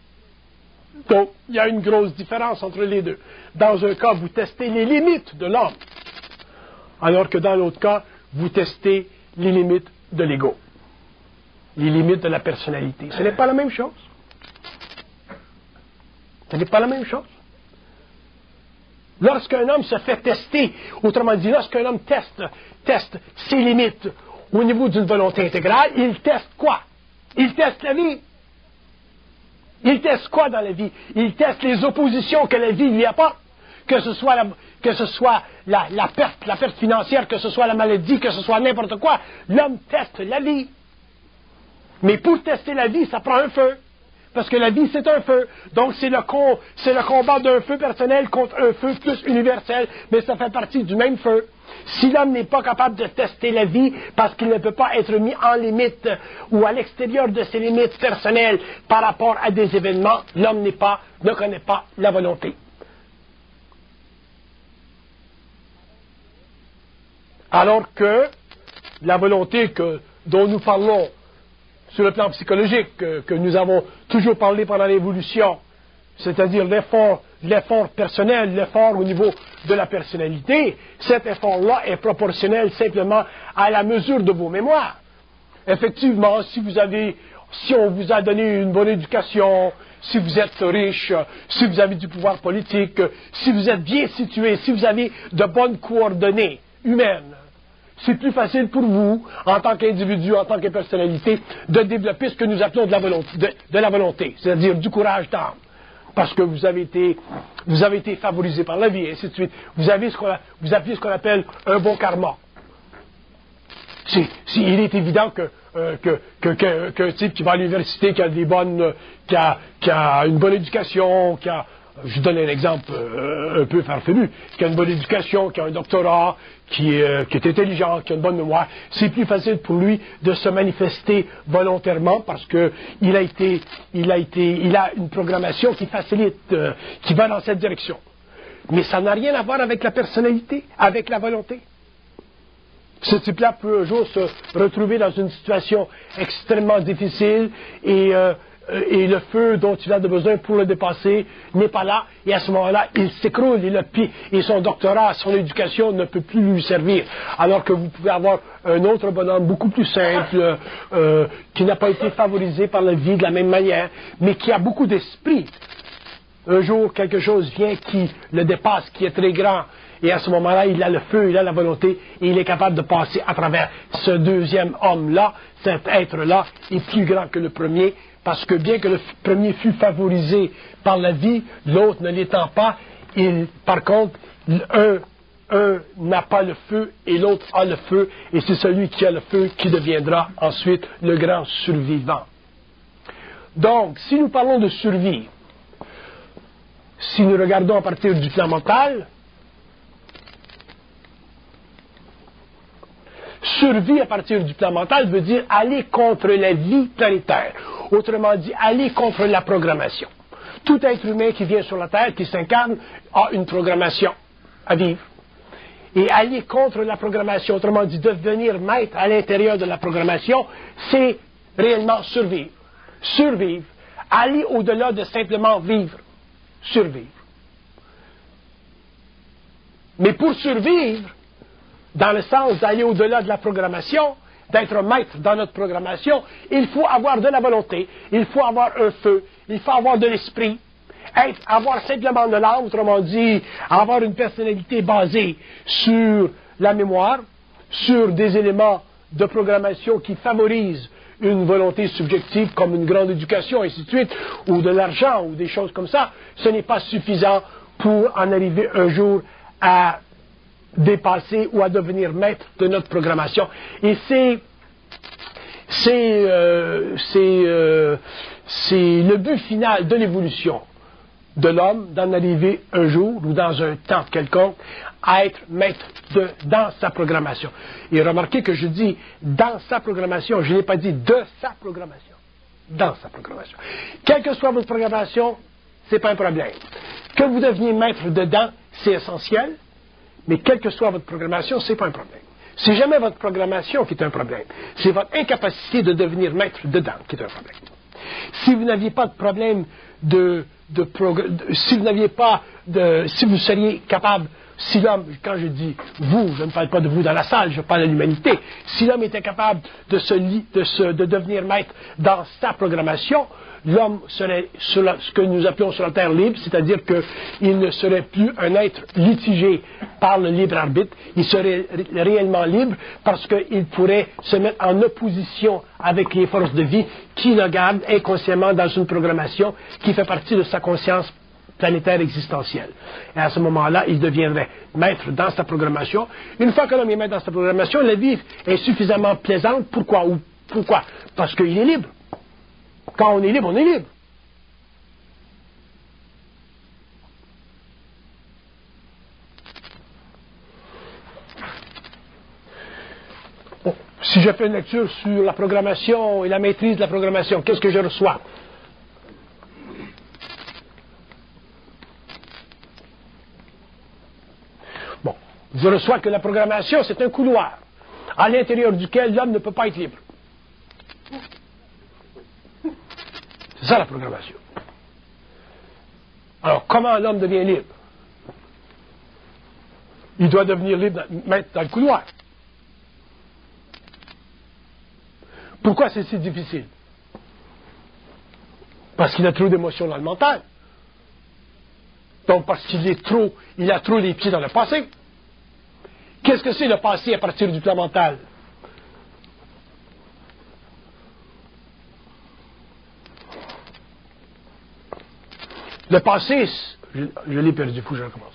Donc, il y a une grosse différence entre les deux. Dans un cas, vous testez les limites de l'homme, alors que dans l'autre cas, vous testez les limites de l'ego, les limites de la personnalité. Ce n'est pas la même chose. Ce n'est pas la même chose. Lorsqu'un homme se fait tester, autrement dit, lorsqu'un homme teste ses limites au niveau d'une volonté intégrale, il teste quoi? Il teste la vie. Il teste quoi dans la vie? Il teste les oppositions que la vie lui apporte, que ce soit la perte financière, que ce soit la maladie, que ce soit n'importe quoi. L'homme teste la vie. Mais pour tester la vie, ça prend un feu. Parce que la vie, c'est un feu. Donc, c'est le combat d'un feu personnel contre un feu plus universel, mais ça fait partie du même feu. Si l'homme n'est pas capable de tester la vie parce qu'il ne peut pas être mis en limite ou à l'extérieur de ses limites personnelles par rapport à des événements, l'homme ne connaît pas la volonté. Alors que la volonté dont nous parlons sur le plan psychologique, que nous avons toujours parlé pendant l'évolution, c'est-à-dire l'effort personnel, l'effort au niveau de la personnalité, cet effort-là est proportionnel simplement à la mesure de vos mémoires. Effectivement, si on vous a donné une bonne éducation, si vous êtes riche, si vous avez du pouvoir politique, si vous êtes bien situé, si vous avez de bonnes coordonnées humaines, c'est plus facile pour vous, en tant qu'individu, en tant que personnalité, de développer ce que nous appelons de la volonté, c'est-à-dire du courage d'âme. Parce que vous avez été favorisé par la vie, et ainsi de suite. Vous avez ce qu'on appelle un bon karma. Il est évident qu'un type qui va à l'université, qui a une bonne éducation, je donne un exemple un peu farfelu, qui a une bonne éducation, qui a un doctorat, qui est intelligent, qui a une bonne mémoire, c'est plus facile pour lui de se manifester volontairement parce que il a une programmation qui facilite, qui va dans cette direction. Mais ça n'a rien à voir avec la personnalité, avec la volonté. Ce type-là peut un jour se retrouver dans une situation extrêmement difficile et le feu dont il a besoin pour le dépasser n'est pas là, et à ce moment-là, il s'écroule, et son doctorat, son éducation ne peut plus lui servir. Alors que vous pouvez avoir un autre bonhomme beaucoup plus simple, qui n'a pas été favorisé par la vie de la même manière, mais qui a beaucoup d'esprit. Un jour, quelque chose vient qui le dépasse, qui est très grand, et à ce moment-là, il a le feu, il a la volonté, et il est capable de passer à travers ce deuxième homme-là, cet être-là, est plus grand que le premier, parce que bien que le premier fut favorisé par la vie, l'autre ne l'étant pas, par contre, un n'a pas le feu et l'autre a le feu, et c'est celui qui a le feu qui deviendra ensuite le grand survivant. Donc, si nous parlons de survie, si nous regardons à partir du plan mental, survie à partir du plan mental veut dire aller contre la vie planétaire. Autrement dit, aller contre la programmation. Tout être humain qui vient sur la Terre, qui s'incarne, a une programmation à vivre. Et aller contre la programmation, autrement dit, devenir maître à l'intérieur de la programmation, c'est réellement survivre. Survivre. Aller au-delà de simplement vivre. Survivre. Mais pour survivre, dans le sens d'aller au-delà de la programmation, d'être maître dans notre programmation, il faut avoir de la volonté, il faut avoir un feu, il faut avoir de l'esprit, avoir simplement de l'âme, autrement dit, avoir une personnalité basée sur la mémoire, sur des éléments de programmation qui favorisent une volonté subjective comme une grande éducation, et ainsi de suite, ou de l'argent, ou des choses comme ça. Ce n'est pas suffisant pour en arriver un jour à dépasser ou à devenir maître de notre programmation. Et c'est le but final de l'évolution de l'homme d'en arriver un jour ou dans un temps quelconque à être maître dans sa programmation. Et remarquez que je dis dans sa programmation, je n'ai pas dit de sa programmation. Dans sa programmation. Quelle que soit votre programmation, c'est pas un problème. Que vous deveniez maître dedans, c'est essentiel. Mais quelle que soit votre programmation, ce n'est pas un problème. C'est jamais votre programmation qui est un problème. C'est votre incapacité de devenir maître dedans qui est un problème. Si vous n'aviez pas de problème si vous seriez capable, si l'homme, quand je dis vous, je ne parle pas de vous dans la salle, je parle de l'humanité, si l'homme était capable de devenir maître dans sa programmation, l'homme serait sur ce que nous appelons sur la terre libre, c'est-à-dire qu'il ne serait plus un être litigé par le libre arbitre, il serait réellement libre parce qu'il pourrait se mettre en opposition avec les forces de vie qui le gardent inconsciemment dans une programmation qui fait partie de sa conscience planétaire existentielle. Et à ce moment-là, il deviendrait maître dans sa programmation. Une fois que l'homme est maître dans sa programmation, la vie est suffisamment plaisante. Pourquoi? Parce qu'il est libre. Quand on est libre, on est libre. Bon, si je fais une lecture sur la programmation et la maîtrise de la programmation, qu'est-ce que je reçois? Bon, je reçois que la programmation, c'est un couloir à l'intérieur duquel l'homme ne peut pas être libre. C'est ça la programmation. Alors, comment l'homme devient libre? Il doit devenir libre, mettre dans le couloir. Pourquoi c'est si difficile? Parce qu'il a trop d'émotions dans le mental. Donc, parce qu'il a trop les pieds dans le passé. Qu'est-ce que c'est le passé à partir du plan mental? Le passé, je l'ai perdu, il faut que je recommence.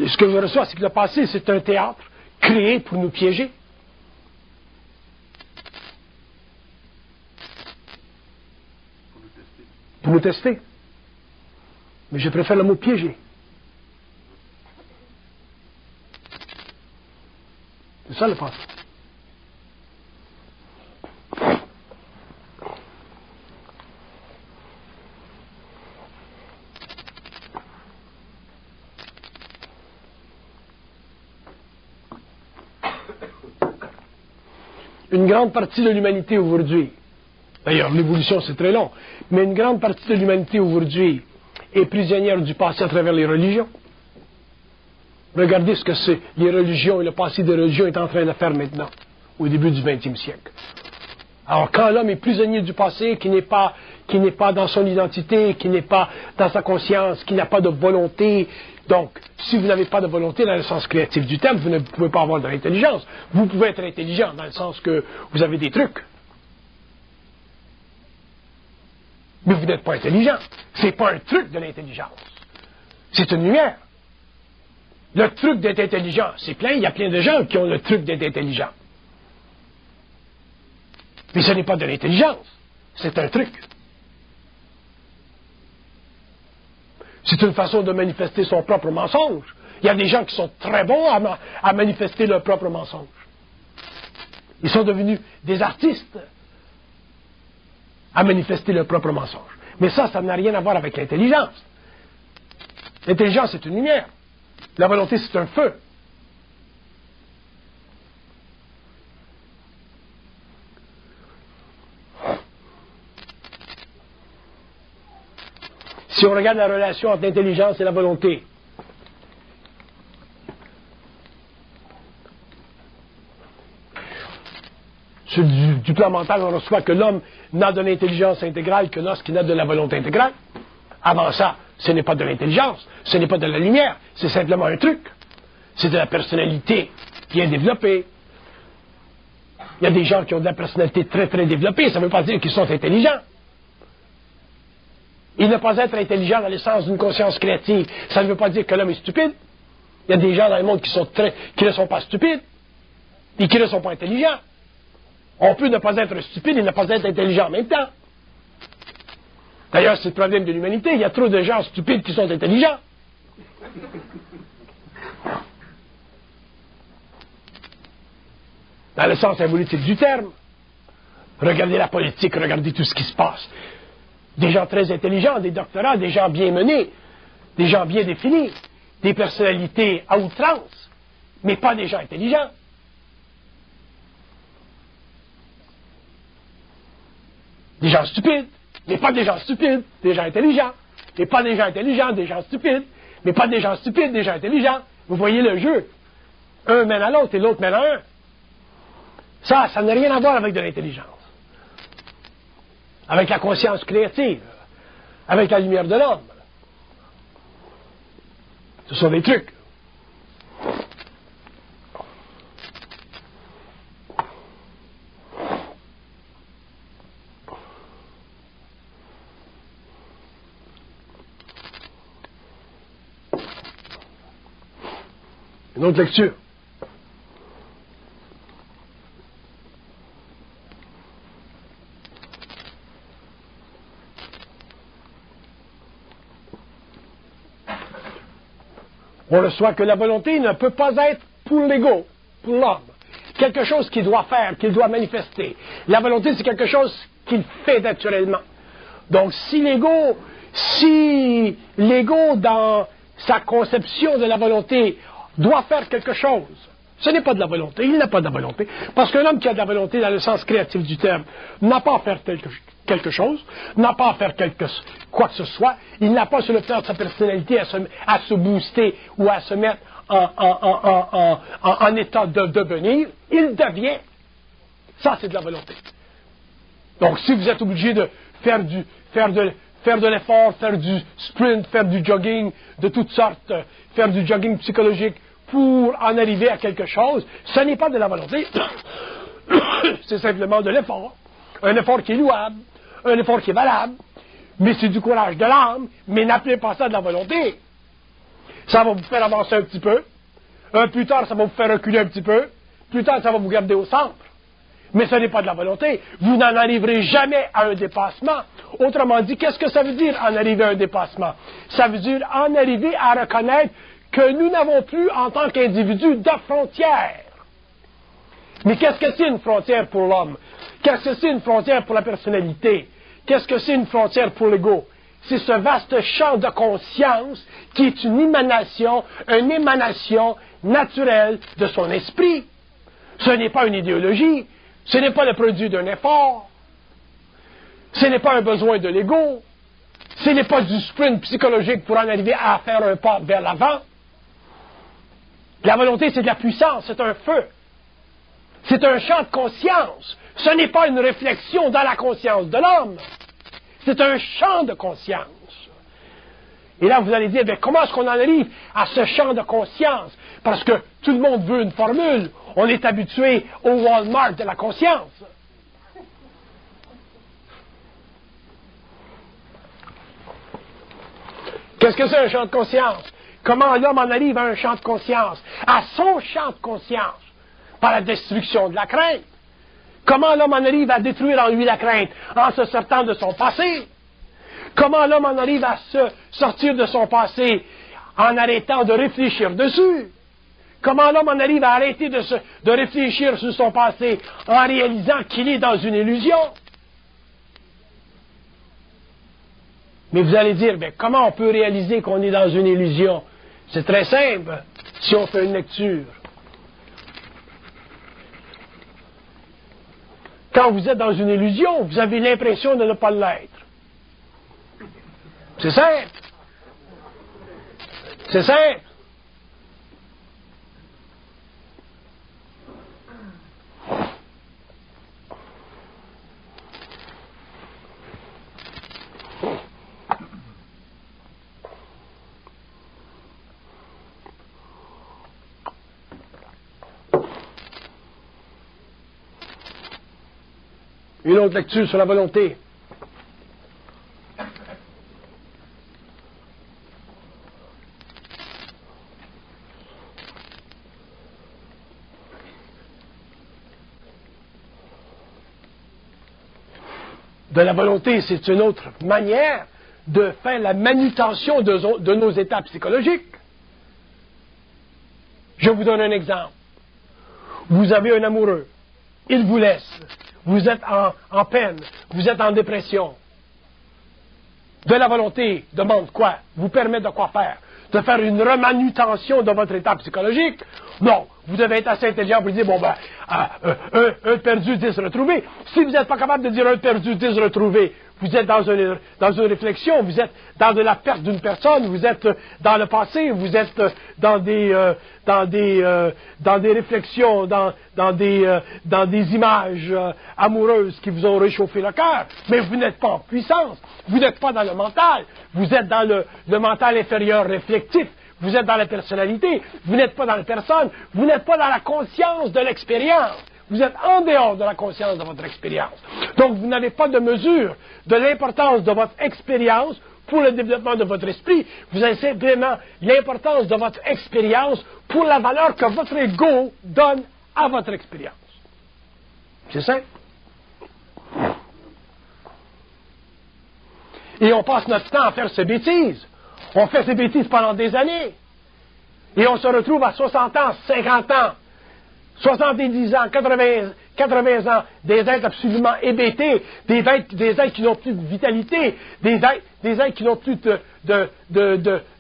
Ce que je reçois, c'est que le passé, c'est un théâtre créé pour nous piéger. Pour nous tester. Mais je préfère le mot piéger. C'est ça le passé. Une grande partie de l'humanité aujourd'hui, d'ailleurs l'évolution c'est très long, mais une grande partie de l'humanité aujourd'hui est prisonnière du passé à travers les religions. Regardez ce que les religions et le passé des religions est en train de faire maintenant, au début du 20e siècle. Alors quand l'homme est prisonnier du passé, qui n'est pas dans son identité, qui n'est pas dans sa conscience, qui n'a pas de volonté, donc si vous n'avez pas de volonté dans le sens créatif du terme, vous ne pouvez pas avoir de l'intelligence. Vous pouvez être intelligent dans le sens que vous avez des trucs. Mais vous n'êtes pas intelligent. C'est pas un truc de l'intelligence. C'est une lumière. Le truc d'être intelligent, c'est plein, il y a plein de gens qui ont le truc d'être intelligent. Mais ce n'est pas de l'intelligence, c'est un truc. C'est une façon de manifester son propre mensonge. Il y a des gens qui sont très bons à manifester leur propre mensonge. Ils sont devenus des artistes à manifester leur propre mensonge. Mais ça n'a rien à voir avec l'intelligence. L'intelligence, c'est une lumière. La volonté, c'est un feu. Si on regarde la relation entre l'intelligence et la volonté, du plan mental, on reçoit que l'homme n'a de l'intelligence intégrale que lorsqu'il n'a de la volonté intégrale. Avant ça, ce n'est pas de l'intelligence, ce n'est pas de la lumière, c'est simplement un truc. C'est de la personnalité bien développée. Il y a des gens qui ont de la personnalité très très développée, ça ne veut pas dire qu'ils sont intelligents. Et ne pas être intelligent dans le sens d'une conscience créative, ça ne veut pas dire que l'homme est stupide. Il y a des gens dans le monde qui ne sont pas stupides et qui ne sont pas intelligents. On peut ne pas être stupide et ne pas être intelligent en même temps. D'ailleurs, c'est le problème de l'humanité. Il y a trop de gens stupides qui sont intelligents. Dans le sens symbolique du terme. Regardez la politique, regardez tout ce qui se passe. Des gens très intelligents, des doctorats, des gens bien menés, des gens bien définis, des personnalités à outrance, mais pas des gens intelligents. Des gens stupides, mais pas des gens stupides, des gens intelligents. Et pas des gens intelligents, des gens stupides, mais pas des gens stupides, des gens intelligents. Vous voyez le jeu. Un mène à l'autre et l'autre mène à un. Ça n'a rien à voir avec de l'intelligence. Avec la conscience créative, avec la lumière de l'homme. Ce sont des trucs. Une autre lecture. On reçoit que la volonté ne peut pas être pour l'ego, pour l'homme. Quelque chose qu'il doit faire, qu'il doit manifester. La volonté, c'est quelque chose qu'il fait naturellement. Donc, si l'ego, dans sa conception de la volonté, doit faire quelque chose, ce n'est pas de la volonté, il n'a pas de la volonté. Parce qu'un homme qui a de la volonté, dans le sens créatif du terme, n'a pas à faire quelque chose, n'a pas à faire quoi que ce soit, il n'a pas sur le plan de sa personnalité à se booster ou à se mettre en état de devenir, il devient. Ça, c'est de la volonté. Donc, si vous êtes obligé de faire de l'effort, faire du sprint, faire du jogging de toutes sortes, faire du jogging psychologique pour en arriver à quelque chose, ce n'est pas de la volonté, c'est simplement de l'effort. Un effort qui est louable, un effort qui est valable, mais c'est du courage de l'âme, mais n'appelez pas ça de la volonté. Ça va vous faire avancer un petit peu. Plus tard, ça va vous faire reculer un petit peu. Plus tard, ça va vous garder au centre. Mais ce n'est pas de la volonté. Vous n'en arriverez jamais à un dépassement. Autrement dit, qu'est-ce que ça veut dire en arriver à un dépassement? Ça veut dire en arriver à reconnaître que nous n'avons plus, en tant qu'individus, de frontières. Mais qu'est-ce que c'est une frontière pour l'homme? Qu'est-ce que c'est une frontière pour la personnalité? Qu'est-ce que c'est une frontière pour l'ego? C'est ce vaste champ de conscience qui est une émanation naturelle de son esprit. Ce n'est pas une idéologie. Ce n'est pas le produit d'un effort. Ce n'est pas un besoin de l'ego. Ce n'est pas du sprint psychologique pour en arriver à faire un pas vers l'avant. La volonté, c'est de la puissance, c'est un feu. C'est un champ de conscience. Ce n'est pas une réflexion dans la conscience de l'homme. C'est un champ de conscience. Et là, vous allez dire, bien, comment est-ce qu'on en arrive à ce champ de conscience? Parce que tout le monde veut une formule. On est habitué au Walmart de la conscience. Qu'est-ce que c'est un champ de conscience? Comment l'homme en arrive à un champ de conscience? À son champ de conscience? Par la destruction de la crainte. Comment l'homme en arrive à détruire en lui la crainte? En se sortant de son passé. Comment l'homme en arrive à se sortir de son passé? En arrêtant de réfléchir dessus. Comment l'homme en arrive à arrêter de réfléchir sur son passé en réalisant qu'il est dans une illusion? Mais vous allez dire, bien, comment on peut réaliser qu'on est dans une illusion? C'est très simple, si on fait une lecture. Quand vous êtes dans une illusion, vous avez l'impression de ne pas l'être. C'est simple. C'est simple. Une autre lecture sur la volonté. De la volonté, c'est une autre manière de faire la manutention de nos états psychologiques. Je vous donne un exemple. Vous avez un amoureux. Il vous laisse. Vous êtes en peine. Vous êtes en dépression. De la volonté demande quoi? Vous permet de quoi faire? De faire une remanutention de votre état psychologique? Non. Vous devez être assez intelligent pour dire, bon ben, un perdu, 10 retrouvés. Si vous n'êtes pas capable de dire un perdu, 10 retrouvés, vous êtes dans une réflexion, vous êtes dans de la perte d'une personne, vous êtes dans le passé, vous êtes dans des réflexions, dans des images amoureuses qui vous ont réchauffé le cœur. Mais vous n'êtes pas en puissance, vous n'êtes pas dans le mental, vous êtes dans le mental inférieur réflectif. Vous êtes dans la personnalité, vous n'êtes pas dans la personne, vous n'êtes pas dans la conscience de l'expérience. Vous êtes en dehors de la conscience de votre expérience. Donc, vous n'avez pas de mesure de l'importance de votre expérience pour le développement de votre esprit. Vous avez simplement l'importance de votre expérience pour la valeur que votre ego donne à votre expérience. C'est ça? Et on passe notre temps à faire ces bêtises. On fait ces bêtises pendant des années. Et on se retrouve à 60 ans, 50 ans, 70 ans, 80 ans, des êtres absolument hébétés, des êtres qui n'ont plus de vitalité, des êtres qui n'ont plus de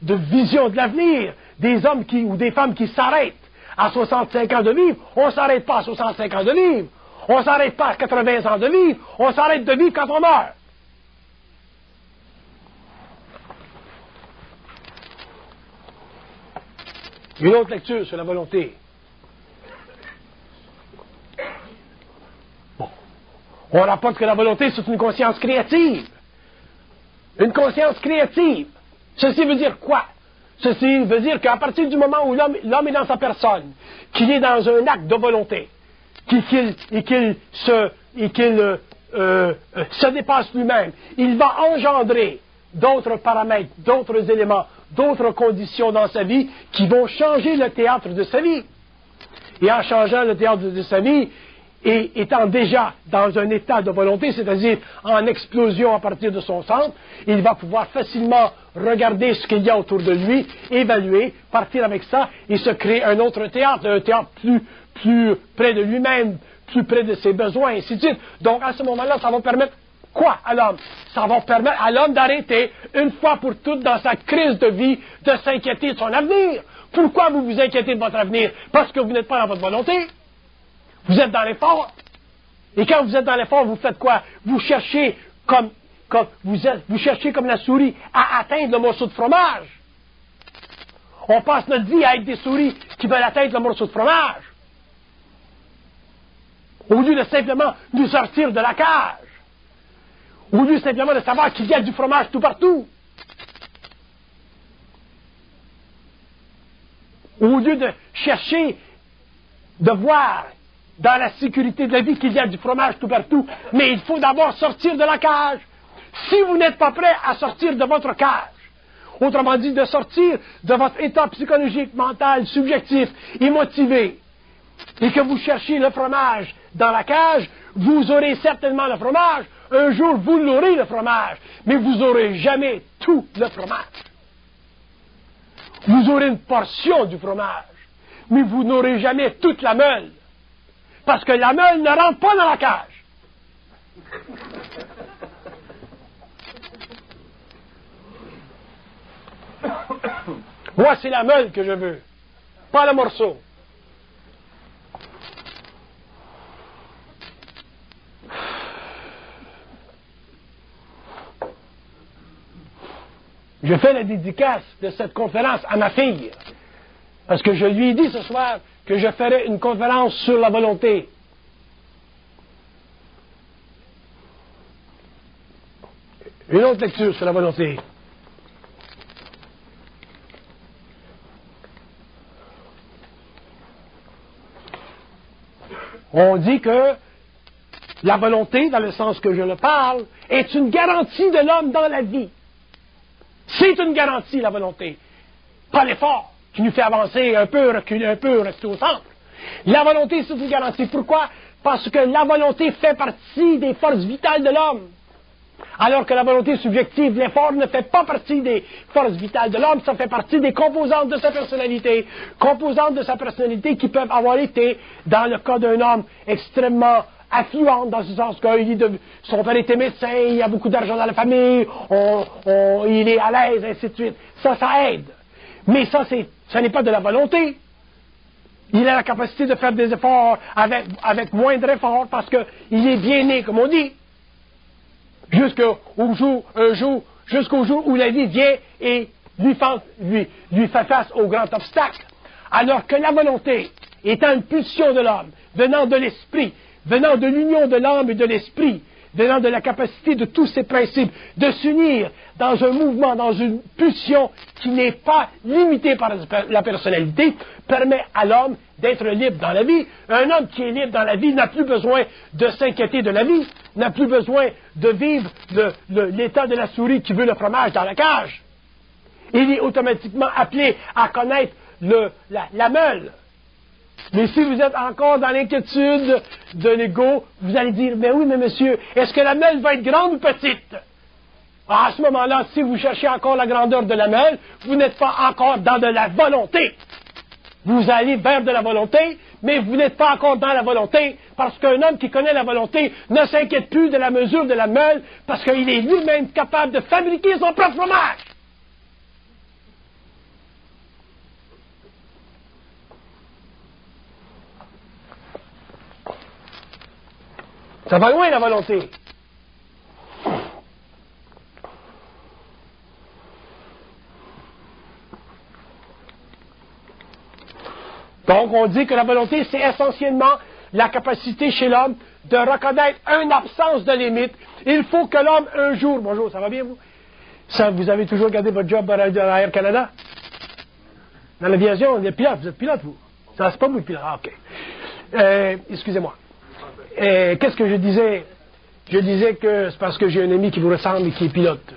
vision de l'avenir, des hommes ou des femmes qui s'arrêtent à 65 ans de vivre. On ne s'arrête pas à 65 ans de vivre. On ne s'arrête pas à 80 ans de vivre. On s'arrête de vivre quand on meurt. Une autre lecture sur la volonté. Bon. On rapporte que la volonté, c'est une conscience créative. Une conscience créative. Ceci veut dire quoi? Ceci veut dire qu'à partir du moment où l'homme est dans sa personne, qu'il est dans un acte de volonté, qu'il se dépasse lui-même, il va engendrer d'autres paramètres, d'autres éléments d'autres conditions dans sa vie qui vont changer le théâtre de sa vie. Et en changeant le théâtre de sa vie, et étant déjà dans un état de volonté, c'est-à-dire en explosion à partir de son centre, il va pouvoir facilement regarder ce qu'il y a autour de lui, évaluer, partir avec ça et se créer un autre théâtre, un théâtre plus près de lui-même, plus près de ses besoins, et ainsi de suite. Donc à ce moment-là, ça va permettre quoi à l'homme? Ça va permettre à l'homme d'arrêter, une fois pour toutes, dans sa crise de vie, de s'inquiéter de son avenir. Pourquoi vous vous inquiétez de votre avenir? Parce que vous n'êtes pas dans votre volonté. Vous êtes dans l'effort. Et quand vous êtes dans l'effort, vous faites quoi? Vous cherchez vous cherchez comme la souris à atteindre le morceau de fromage. On passe notre vie à être des souris qui veulent atteindre le morceau de fromage. Au lieu de simplement nous sortir de la cage. Au lieu simplement de savoir qu'il y a du fromage tout partout. Au lieu de chercher de voir dans la sécurité de la vie qu'il y a du fromage tout partout, mais il faut d'abord sortir de la cage. Si vous n'êtes pas prêt à sortir de votre cage, autrement dit, de sortir de votre état psychologique, mental, subjectif, émotivé, et que vous cherchez le fromage dans la cage, vous aurez certainement le fromage. Un jour, vous l'aurez le fromage, mais vous n'aurez jamais tout le fromage. Vous aurez une portion du fromage, mais vous n'aurez jamais toute la meule. Parce que la meule ne rentre pas dans la cage. Moi, c'est la meule que je veux, pas le morceau. Je fais la dédicace de cette conférence à ma fille, parce que je lui ai dit ce soir que je ferais une conférence sur la volonté. Une autre lecture sur la volonté. On dit que la volonté, dans le sens que je le parle, est une garantie de l'homme dans la vie. C'est une garantie, la volonté. Pas l'effort qui nous fait avancer un peu, reculer un peu, rester au centre. La volonté, c'est une garantie. Pourquoi? Parce que la volonté fait partie des forces vitales de l'homme. Alors que la volonté subjective, l'effort ne fait pas partie des forces vitales de l'homme, ça fait partie des composantes de sa personnalité. Composantes de sa personnalité qui peuvent avoir été, dans le cas d'un homme, extrêmement affluente, dans ce sens que son père était médecin, il y a beaucoup d'argent dans la famille, il est à l'aise, ainsi de suite. Ça aide. Mais ça n'est pas de la volonté. Il a la capacité de faire des efforts avec moindre effort parce qu'il est bien né, comme on dit. Jusqu'au jour où la vie vient et lui fait face au grand obstacle. Alors que la volonté, étant une pulsion de l'homme, venant de l'esprit, venant de l'union de l'âme et de l'esprit, venant de la capacité de tous ces principes, de s'unir dans un mouvement, dans une pulsion qui n'est pas limitée par la personnalité, permet à l'homme d'être libre dans la vie. Un homme qui est libre dans la vie n'a plus besoin de s'inquiéter de la vie, n'a plus besoin de vivre l'état de la souris qui veut le fromage dans la cage. Il est automatiquement appelé à connaître la meule. Mais si vous êtes encore dans l'inquiétude de l'ego, vous allez dire, mais oui, mais monsieur, est-ce que la meule va être grande ou petite? À ce moment-là, si vous cherchez encore la grandeur de la meule, vous n'êtes pas encore dans de la volonté. Vous allez vers de la volonté, mais vous n'êtes pas encore dans la volonté, parce qu'un homme qui connaît la volonté ne s'inquiète plus de la mesure de la meule, parce qu'il est lui-même capable de fabriquer son propre fromage. Ça va loin, la volonté. Donc, on dit que la volonté, c'est essentiellement la capacité chez l'homme de reconnaître une absence de limite. Il faut que l'homme, un jour... Bonjour, ça va bien, vous? Vous avez toujours gardé votre job à Air Canada? Dans l'aviation, vous êtes pilote, vous? Ça, c'est pas vous le pilote. Ah, OK. Excusez-moi. Qu'est-ce que je disais? Je disais que c'est parce que j'ai un ami qui vous ressemble et qui est pilote.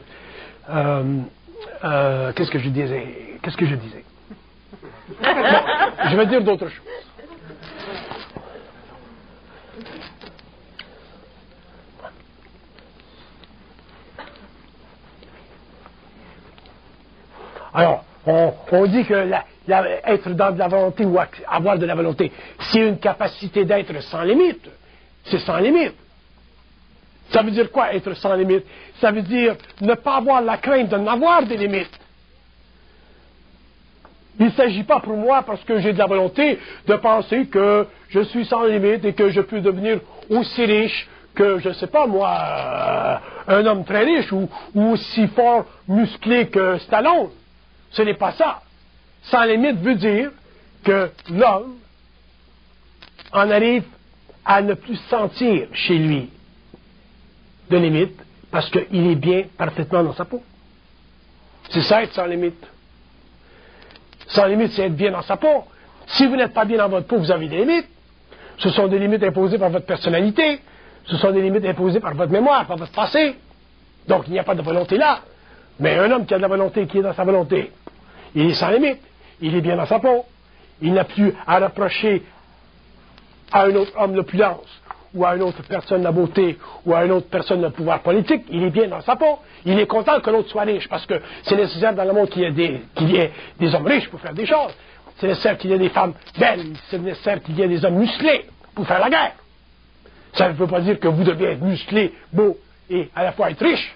Qu'est-ce que je disais? Bon, je vais dire d'autres choses. Alors, on dit que être dans de la volonté ou avoir de la volonté, c'est une capacité d'être sans limite. C'est sans limite. Ça veut dire quoi, être sans limite? Ça veut dire ne pas avoir la crainte de n'avoir des limites. Il ne s'agit pas pour moi, parce que j'ai de la volonté, de penser que je suis sans limite et que je peux devenir aussi riche que, je ne sais pas moi, un homme très riche ou aussi fort, musclé que Stallone. Ce n'est pas ça. Sans limite veut dire que l'homme en arrive à ne plus sentir chez lui de limite parce qu'il est bien parfaitement dans sa peau. C'est ça être sans limite. Sans limite, c'est être bien dans sa peau. Si vous n'êtes pas bien dans votre peau, vous avez des limites. Ce sont des limites imposées par votre personnalité. Ce sont des limites imposées par votre mémoire, par votre passé. Donc, il n'y a pas de volonté là. Mais un homme qui a de la volonté, qui est dans sa volonté, il est sans limite. Il est bien dans sa peau. Il n'a plus à reprocher à un autre homme l'opulence, ou à une autre personne la beauté, ou à une autre personne le pouvoir politique. Il est bien dans sa peau. Il est content que l'autre soit riche, parce que c'est nécessaire dans le monde qu'il y ait des hommes riches pour faire des choses. C'est nécessaire qu'il y ait des femmes belles. C'est nécessaire qu'il y ait des hommes musclés pour faire la guerre. Ça ne veut pas dire que vous devez être musclé, beau, et à la fois être riche.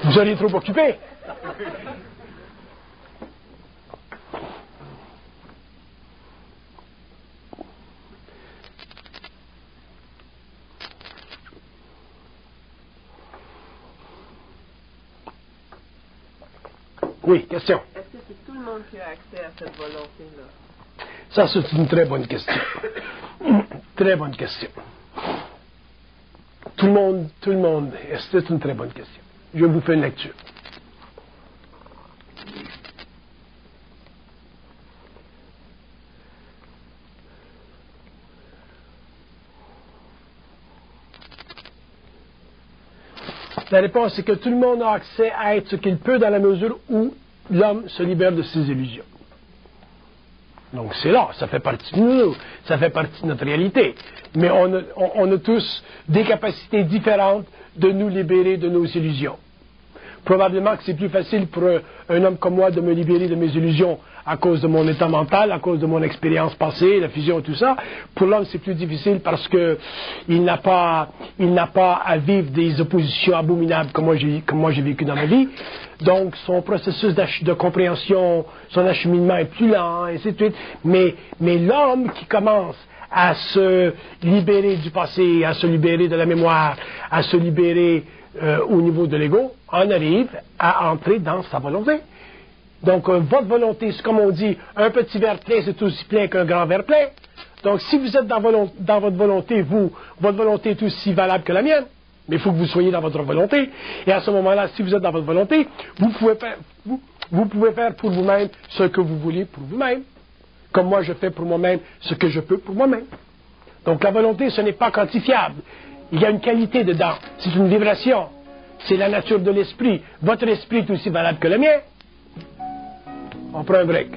Vous seriez trop occupé. Oui, question. Est-ce que c'est tout le monde qui a accès à cette volonté-là? Ça, c'est une très bonne question. Très bonne question. Tout le monde, c'est une très bonne question. Je vous fais une lecture. La réponse est que tout le monde a accès à être ce qu'il peut dans la mesure où l'homme se libère de ses illusions. Donc c'est là, ça fait partie de nous, ça fait partie de notre réalité. Mais on a tous des capacités différentes de nous libérer de nos illusions. Probablement que c'est plus facile pour un homme comme moi de me libérer de mes illusions à cause de mon état mental, à cause de mon expérience passée, la fusion et tout ça. Pour l'homme, c'est plus difficile parce que il n'a pas à vivre des oppositions abominables comme moi j'ai vécu dans ma vie. Donc, son processus de compréhension, son acheminement est plus lent, et ainsi de suite. Mais l'homme qui commence à se libérer du passé, à se libérer de la mémoire, à se libérer au niveau de l'ego, en arrive à entrer dans sa volonté. Donc, votre volonté, c'est comme on dit, un petit verre plein, c'est aussi plein qu'un grand verre plein. Donc, si vous êtes dans votre volonté, votre volonté est aussi valable que la mienne. Mais il faut que vous soyez dans votre volonté. Et à ce moment-là, si vous êtes dans votre volonté, vous pouvez faire pour vous-même ce que vous voulez pour vous-même. Comme moi, je fais pour moi-même ce que je peux pour moi-même. Donc, la volonté, ce n'est pas quantifiable. Il y a une qualité dedans. C'est une vibration. C'est la nature de l'esprit. Votre esprit est aussi valable que le mien. On prend un break.